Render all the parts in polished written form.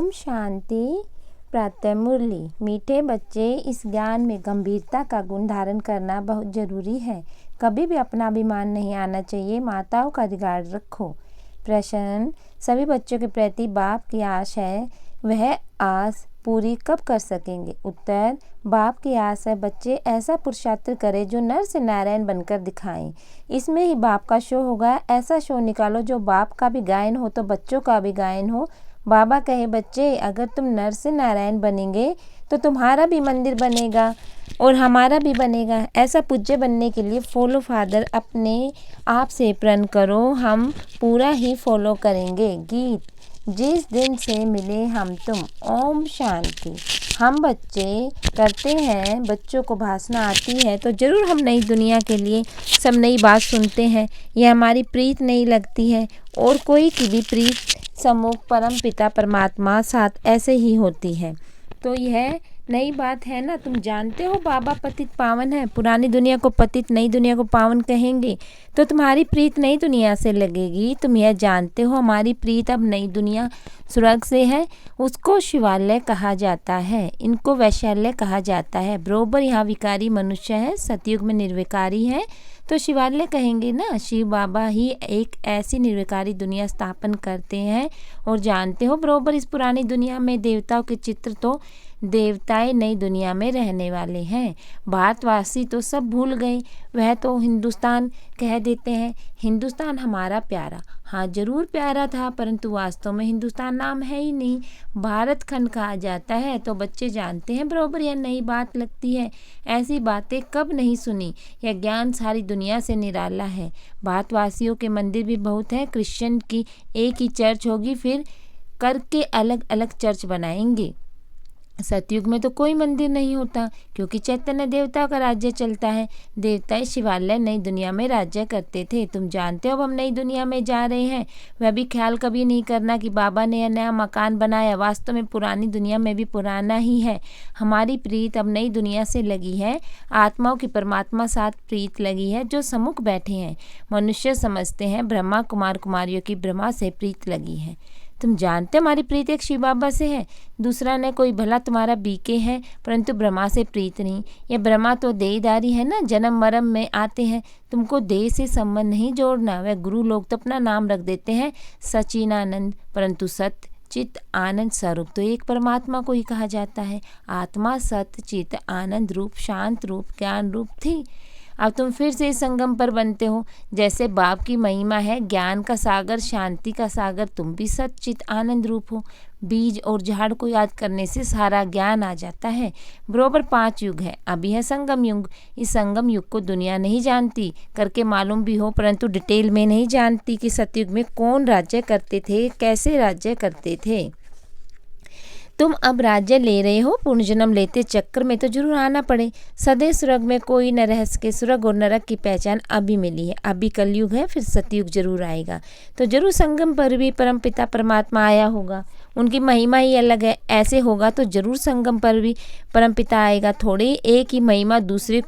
ओम शांति। प्रातः मुरली। मीठे बच्चे, इस ज्ञान में गंभीरता का गुण धारण करना बहुत ज़रूरी है। कभी भी अपना अभिमान नहीं आना चाहिए। माताओं का अधिकार रखो। प्रश्न: सभी बच्चों के प्रति बाप की आस है, वह आस पूरी कब कर सकेंगे? उत्तर: बाप की आस है बच्चे ऐसा पुरुषार्थ करें जो नर से नारायण बनकर दिखाएं। इसमें ही बाप का शो होगा। ऐसा शो निकालो जो बाप का भी गायन हो तो बच्चों का भी गायन हो। बाबा कहे, बच्चे अगर तुम नर से नारायण बनेंगे तो तुम्हारा भी मंदिर बनेगा और हमारा भी बनेगा। ऐसा पूज्य बनने के लिए फॉलो फादर अपने आप से प्रण करो, हम पूरा ही फॉलो करेंगे। गीत: जिस दिन से मिले हम तुम। ओम शांति। हम बच्चे करते हैं, बच्चों को भाषण आती है तो ज़रूर हम नई दुनिया के लिए सब नई बात सुनते हैं। यह हमारी प्रीत नहीं लगती है और कोई की भी प्रीत सम्मुख परम पिता परमात्मा साथ ऐसे ही होती है। तो यह नई बात है ना। तुम जानते हो बाबा पतित पावन है। पुरानी दुनिया को पतित, नई दुनिया को पावन कहेंगे तो तुम्हारी प्रीत नई दुनिया से लगेगी। तुम यह जानते हो हमारी प्रीत अब नई दुनिया स्वर्ग से है। उसको शिवालय कहा जाता है, इनको वैशाल्य कहा जाता है। बरोबर यहाँ विकारी मनुष्य है, सतयुग में निर्विकारी है तो शिवालय कहेंगे ना। शिव बाबा ही एक ऐसी निर्विकारी दुनिया स्थापन करते हैं। और जानते हो बरोबर इस पुरानी दुनिया में देवताओं के चित्र तो देवताएं नई दुनिया में रहने वाले हैं। भारतवासी तो सब भूल गए, वह तो हिंदुस्तान कह देते हैं। हिंदुस्तान हमारा प्यारा, हाँ ज़रूर प्यारा था, परंतु वास्तव में हिंदुस्तान नाम है ही नहीं, भारत खंड कहा जाता है। तो बच्चे जानते हैं बरोबर यह नई बात लगती है। ऐसी बातें कब नहीं सुनी। यह ज्ञान सारी दुनिया से निराला है। भारतवासियों के मंदिर भी बहुत हैं। क्रिश्चियन की एक ही चर्च होगी, फिर करके अलग अलग चर्च बनाएंगे। सतयुग में तो कोई मंदिर नहीं होता क्योंकि चैतन्य देवता का राज्य चलता है। देवताएं शिवालय नई दुनिया में राज्य करते थे। तुम जानते हो अब हम नई दुनिया में जा रहे हैं। वह भी ख्याल कभी नहीं करना कि बाबा ने यह नया मकान बनाया, वास्तव में पुरानी दुनिया में भी पुराना ही है। हमारी प्रीत अब नई दुनिया से लगी है। आत्माओं की परमात्मा साथ प्रीत लगी है जो सम्मुख बैठे हैं। मनुष्य समझते हैं ब्रह्मा कुमार कुमारियों की ब्रह्मा से प्रीत लगी है। तुम जानते हमारी प्रीत एक शिव बाबा से है, दूसरा ने कोई भला तुम्हारा बीके है, परंतु ब्रह्मा से प्रीत नहीं। ये ब्रह्मा तो देहधारी है ना, जन्म मरम में आते हैं। तुमको देह से संबंध नहीं जोड़ना। वह गुरु लोग तो अपना नाम रख देते हैं सचिनानंद, परंतु सत्य चित्त आनंद स्वरूप तो एक परमात्मा को ही कहा जाता है। आत्मा सत्य चित्त आनंद रूप, शांत रूप, ज्ञान रूप थी। अब तुम फिर से इस संगम पर बनते हो। जैसे बाप की महिमा है ज्ञान का सागर, शांति का सागर, तुम भी सच्चित आनंद रूप हो। बीज और झाड़ को याद करने से सारा ज्ञान आ जाता है। बरोबर 5 युग है, अभी है संगम युग। इस संगम युग को दुनिया नहीं जानती, करके मालूम भी हो परंतु डिटेल में नहीं जानती कि सतयुग में कौन राज्य करते थे, कैसे राज्य करते थे। तुम अब राज्य ले रहे हो, पुनर्जन्म लेते चक्कर में तो जरूर आना पड़े। सदैव स्वर्ग में कोई न रह सके। स्वर्ग और नरक की पहचान अभी मिली है। अभी कलयुग है, फिर सतयुग जरूर आएगा। तो जरूर संगम पर भी परम पिता परमात्मा आया होगा, उनकी महिमा ही अलग है। ऐसे होगा तो जरूर संगम पर भी परम पिता आएगा। थोड़ी एक ही महिमा दूसरे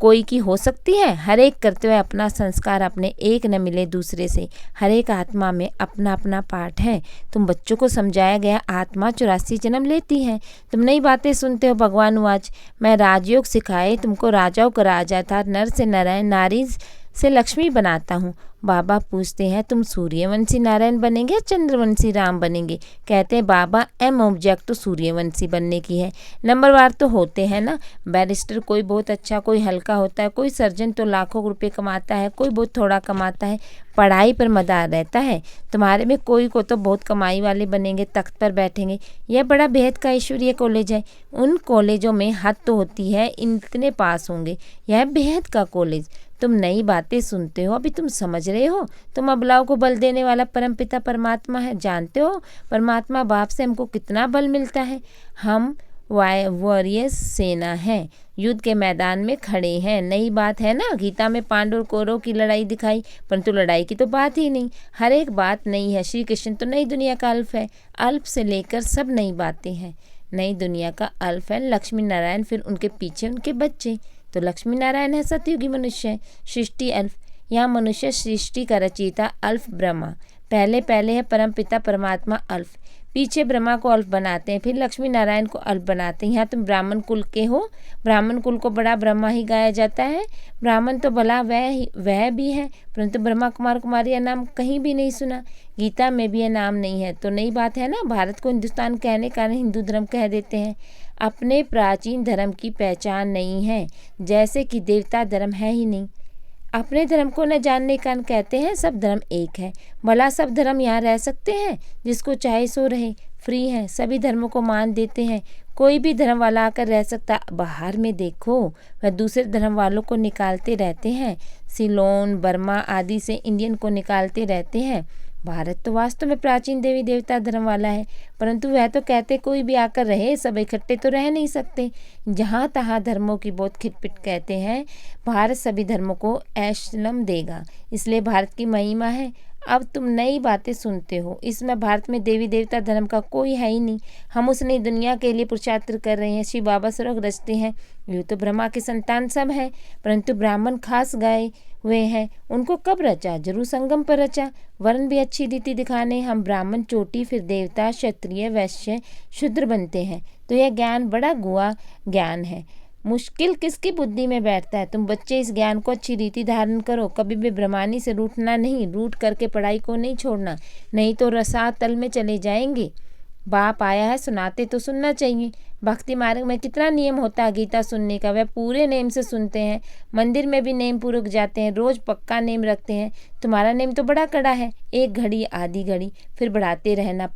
कोई की हो सकती है। हर एक करते हुए अपना संस्कार अपने एक न मिले दूसरे से। हर एक आत्मा में अपना अपना पार्ट है। तुम बच्चों को समझाया गया आत्मा 84 जन्म लेती है। तुम नई बातें सुनते हो। भगवान वाच, मैं राजयोग सिखाए तुमको, राजाओं का राजा था, नर से नारायण, नारी से लक्ष्मी बनाता हूँ। बाबा पूछते हैं तुम सूर्यवंशी नारायण बनेंगे या चंद्रवंशी राम बनेंगे? कहते हैं बाबा एम ऑब्जेक्ट तो सूर्यवंशी बनने की है। नंबरवार तो होते हैं ना। बैरिस्टर कोई बहुत अच्छा, कोई हल्का होता है, कोई सर्जन तो लाखों रुपए कमाता है, कोई बहुत थोड़ा कमाता है। पढ़ाई पर मदार रहता है। तुम्हारे में कोई को तो बहुत कमाई वाले बनेंगे, तख्त पर बैठेंगे। यह बड़ा बेहद का ईश्वरीय कॉलेज है। उन कॉलेजों में हद तो होती है, इतने पास होंगे। यह बेहद का कॉलेज। तुम नई बातें सुनते हो, अभी तुम समझ रहे हो। तुम अबलाओं को बल देने वाला परमपिता परमात्मा है। जानते हो परमात्मा बाप से हमको कितना बल मिलता है। हम वॉरियर्स सेना है, युद्ध के मैदान में खड़े हैं। नई बात है ना। गीता में पांडव और कौरव की लड़ाई दिखाई, परंतु लड़ाई की तो बात ही नहीं। हर एक बात नई है। श्री कृष्ण तो नई दुनिया का अल्फ है। अल्फ से लेकर सब नई बातें हैं। नई दुनिया का अल्फ है लक्ष्मी नारायण, फिर उनके पीछे उनके बच्चे। तो लक्ष्मी नारायण है सतयुगी मनुष्य, सृष्टि अल्फ। यहाँ मनुष्य सृष्टि का रचयिता अल्फ ब्रह्मा। पहले है परम पिता परमात्मा अल्फ। पीछे ब्रह्मा को अल्प बनाते हैं, फिर लक्ष्मी नारायण को अल्प बनाते हैं। यहाँ तुम ब्राह्मण कुल के हो, ब्राह्मण कुल को बड़ा ब्रह्मा ही गाया जाता है। ब्राह्मण तो भला वह भी है, परंतु ब्रह्मा कुमार कुमारी यह नाम कहीं भी नहीं सुना, गीता में भी यह नाम नहीं है। तो नई बात है ना, भारत को हिंदुस्तान कहने का हिंदू धर्म कह देते हैं। अपने प्राचीन धर्म की पहचान नहीं है, जैसे कि देवता धर्म है ही नहीं। अपने धर्म को न जानने का कहते हैं सब धर्म एक है। भला सब धर्म यहाँ रह सकते हैं? जिसको चाहे सो रहे, फ्री है, सभी धर्मों को मान देते हैं। कोई भी धर्म वाला आकर रह सकता। बाहर में देखो, वह दूसरे धर्म वालों को निकालते रहते हैं। सिलोन, बर्मा आदि से इंडियन को निकालते रहते हैं। भारत तो वास्तव में प्राचीन देवी देवता धर्म वाला है, परंतु वह तो कहते कोई भी आकर रहे, सब इकट्ठे तो रह नहीं सकते। जहाँ तहाँ धर्मों की बहुत खिटपिट कहते हैं। भारत सभी धर्मों को ऐशलम देगा, इसलिए भारत की महिमा है। अब तुम नई बातें सुनते हो, इसमें भारत में देवी देवता धर्म का कोई है ही नहीं। हम उस नई दुनिया के लिए पुरुषार्थ कर रहे हैं। शिव बाबा स्वर्ग रचते हैं, ये तो ब्रह्मा के संतान सब हैं, परंतु ब्राह्मण खास गए हुए हैं। उनको कब रचा? जरूर संगम पर रचा। वर्ण भी अच्छी रीति दिखाने हम ब्राह्मण चोटी, फिर देवता, क्षत्रिय, वैश्य, शूद्र बनते हैं। तो यह ज्ञान बड़ा गुआ ज्ञान है, मुश्किल किसकी बुद्धि में बैठता है। तुम बच्चे इस ज्ञान को अच्छी रीति धारण करो, कभी भी ब्रह्मानी से रूठना नहीं, रूठ करके पढ़ाई को नहीं छोड़ना, नहीं तो रसातल में चले जाएंगे। बाप आया है, सुनाते तो सुनना चाहिए। भक्ति मार्ग में कितना नियम होता है गीता सुनने का, वह पूरे नेम से सुनते हैं। मंदिर में भी नेम पूर्वक जाते हैं, रोज पक्का नेम रखते हैं। तुम्हारा नेम तो बड़ा कड़ा है, 1 घड़ी आधी घड़ी, फिर बढ़ाते रहना।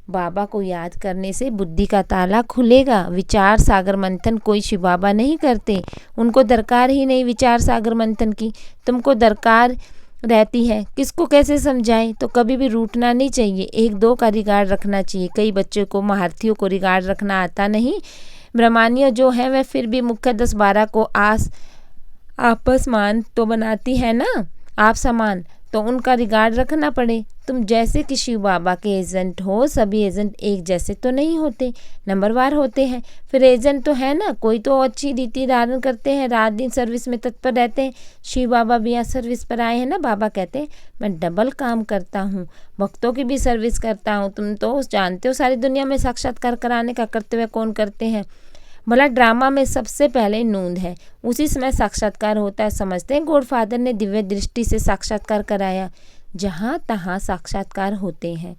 बाबा को याद करने से बुद्धि का ताला खुलेगा। विचार सागर मंथन कोई शिव बाबा नहीं करते, उनको दरकार ही नहीं विचार सागर मंथन की, तुमको दरकार रहती है। किसको कैसे समझाएं? तो कभी भी रूठना नहीं चाहिए, 1-2 का रिगार्ड रखना चाहिए। कई बच्चों को, महारथियों को रिगार्ड रखना आता नहीं। ब्रह्मानियों जो हैं वह फिर भी मुख्य 10-12 को आपस मान तो बनाती है ना, आप समान, तो उनका रिगार्ड रखना पड़े। तुम जैसे कि शिव बाबा के एजेंट हो, सभी एजेंट एक जैसे तो नहीं होते, नंबरवार होते हैं। फिर एजेंट तो है ना, कोई तो अच्छी रीति धारण करते हैं, रात दिन सर्विस में तत्पर रहते हैं। शिव बाबा भी यहाँ सर्विस पर आए हैं ना। बाबा कहते हैं मैं डबल काम करता हूँ, भक्तों की भी सर्विस करता हूँ। तुम तो जानते हो सारी दुनिया में साक्षात्कार कराने का कर्तव्य कौन करते हैं। भला ड्रामा में सबसे पहले नूंद है, उसी समय साक्षात्कार होता है। समझते हैं गॉडफादर ने दिव्य दृष्टि से साक्षात्कार कराया। जहाँ तहाँ साक्षात्कार होते हैं,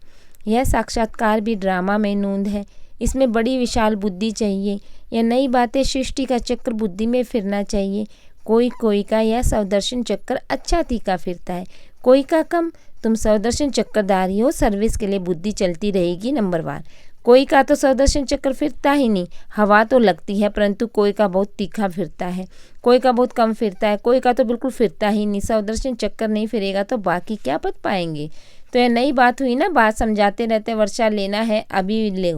यह साक्षात्कार भी ड्रामा में नूंद है। इसमें बड़ी विशाल बुद्धि चाहिए। यह नई बातें सृष्टि का चक्र बुद्धि में फिरना चाहिए। कोई का यह सौदर्शन चक्कर अच्छा तीखा फिरता है, कोई का कम। तुम सौदर्शन चक्रधारी हो, सर्विस के लिए बुद्धि चलती रहेगी नंबरवार। कोई का तो सौदर्शन चक्र फिरता ही नहीं, हवा तो लगती है, परंतु कोई का बहुत तीखा फिरता है, कोई का बहुत कम फिरता है, कोई का तो बिल्कुल फिरता ही नहीं। सौदर्शन चक्कर नहीं फिरेगा तो बाकी क्या पद पाएंगे। तो यह नई बात हुई ना, बात समझाते रहते। वर्षा लेना है अभी ले,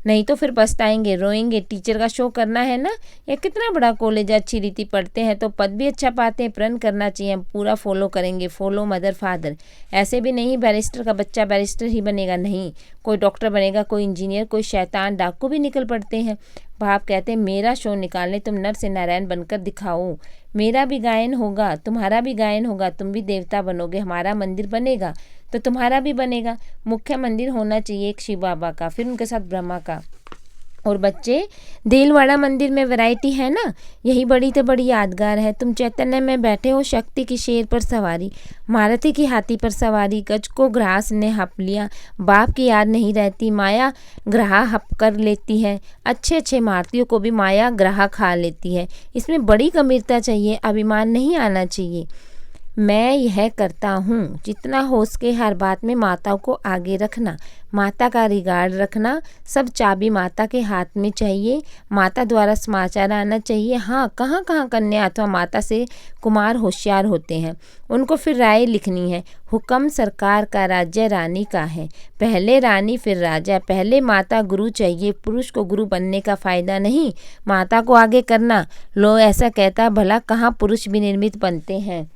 नहीं तो फिर पछताएंगे, रोएंगे। टीचर का शो करना है ना, यह कितना बड़ा कॉलेज है, अच्छी रीति पढ़ते हैं तो पद भी अच्छा पाते हैं। प्रण करना चाहिए, हम पूरा फॉलो करेंगे, फॉलो मदर फादर। ऐसे भी नहीं बैरिस्टर का बच्चा बैरिस्टर ही बनेगा, नहीं, कोई डॉक्टर बनेगा, कोई इंजीनियर, कोई शैतान डाकू भी निकल पड़ते हैं। बाप कहते हैं मेरा शो निकालने तुम नर से नारायण बनकर दिखाओ, मेरा भी गायन होगा, तुम्हारा भी गायन होगा, तुम भी देवता बनोगे, हमारा मंदिर बनेगा तो तुम्हारा भी बनेगा। मुख्य मंदिर होना चाहिए एक शिव बाबा का, फिर उनके साथ ब्रह्मा का। और बच्चे, देलवाड़ा मंदिर में वैरायटी है ना, यही बड़ी तो बड़ी यादगार है। तुम चैतन्य में बैठे हो, शक्ति की शेर पर सवारी, मारुति की हाथी पर सवारी। गज को ग्रास ने हप लिया, बाप की याद नहीं रहती, माया ग्राह हप कर लेती है। अच्छे मारुतियों को भी माया ग्राह खा लेती है। इसमें बड़ी गंभीरता चाहिए, अभिमान नहीं आना चाहिए। मैं यह करता हूँ, जितना हो सके हर बात में माताओं को आगे रखना, माता का रिगार्ड रखना। सब चाबी माता के हाथ में चाहिए, माता द्वारा समाचार आना चाहिए। हाँ, कहाँ कन्या अथवा माता से कुमार होशियार होते हैं, उनको फिर राय लिखनी है। हुक्म सरकार का, राज्य रानी का है, पहले रानी फिर राजा। पहले माता गुरु चाहिए, पुरुष को गुरु बनने का फ़ायदा नहीं, माता को आगे करना। लो ऐसा कहता, भला कहाँ पुरुष भी निर्मित बनते हैं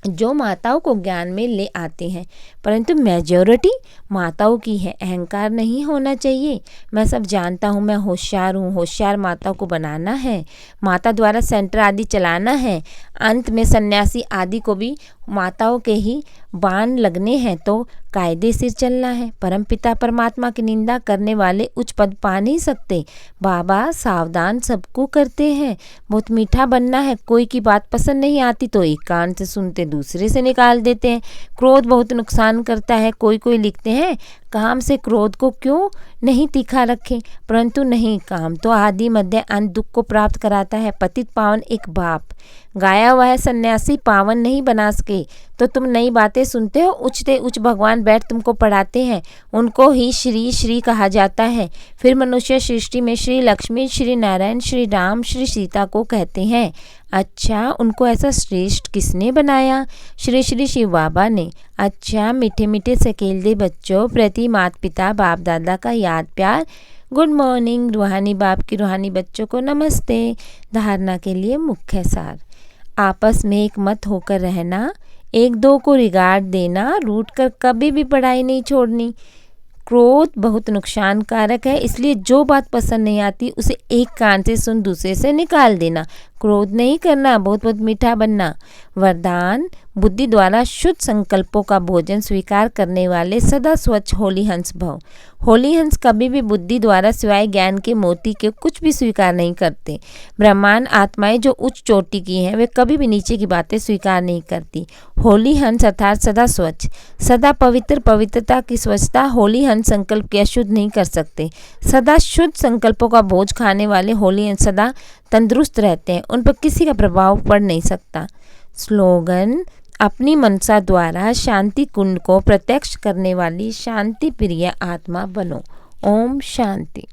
जो माताओं को ज्ञान में ले आते हैं, परंतु मेजॉरिटी माताओं की है। अहंकार नहीं होना चाहिए। मैं सब जानता हूँ, मैं होशियार हूँ, होशियार माताओं को बनाना है, माता द्वारा सेंटर आदि चलाना है। अंत में सन्यासी आदि को भी माताओं के ही बाण लगने हैं तो कायदे से चलना है। परमपिता परमात्मा की निंदा करने वाले उच्च पद पा नहीं सकते। बाबा सावधान सबको करते हैं। बहुत मीठा बनना है। कोई की बात पसंद नहीं आती तो एक कान से सुनते दूसरे से निकाल देते हैं। क्रोध बहुत नुकसान करता है। कोई लिखते हैं काम से क्रोध को क्यों नहीं तीखा रखें, परंतु नहीं, काम तो आदि मध्य अंत दुख को प्राप्त कराता है। पतित पावन एक बाप, गाया हुआ है सन्यासी पावन नहीं बना सके। तो तुम नई बातें सुनते हो। उच्च से उच्च भगवान बैठ तुमको पढ़ाते हैं, उनको ही श्री श्री कहा जाता है। फिर मनुष्य सृष्टि में श्री लक्ष्मी, श्री नारायण, श्री राम, श्री सीता को कहते हैं। अच्छा, उनको ऐसा श्रेष्ठ किसने बनाया? श्री श्री शिव बाबा ने। अच्छा, मीठे मीठे सकेल्दे बच्चों प्रति माता पिता बाप दादा का याद प्यार। Good morning. रूहानी बाप की रूहानी बच्चों को नमस्ते। धारणा के लिए मुख्य सार। आपस में एक मत होकर रहना, एक दो को रिगार्ड देना, रूठ कर कभी भी पढ़ाई नहीं छोड़नी। क्रोध बहुत नुकसानकारक है, इसलिए जो बात पसंद नहीं आती उसे एक कान से सुन दूसरे से निकाल देना। क्रोध नहीं करना, बहुत बहुत मीठा बनना। वरदान, बुद्धि द्वारा शुद्ध संकल्पों का भोजन स्वीकार करने वाले सदा स्वच्छ होली हंस भव। होली हंस कभी भी बुद्धि द्वारा सिवाय ज्ञान के मोती के कुछ भी स्वीकार नहीं करते। ब्रह्मांड आत्माएं जो उच्च चोटी की हैं वे कभी भी नीचे की बातें स्वीकार नहीं करती। होली हंस अर्थात सदा स्वच्छ, सदा पवित्र। पवित्रता की स्वच्छता होली हंस संकल्प के अशुद्ध नहीं कर सकते। सदा शुद्ध संकल्पों का बोझ खाने वाले होली हंस सदा तंदुरुस्त रहते हैं, उन पर किसी का प्रभाव पड़ नहीं सकता। स्लोगन, अपनी मनसा द्वारा शांति कुंड को प्रत्यक्ष करने वाली शांति प्रिय आत्मा बनो। ओम शांति।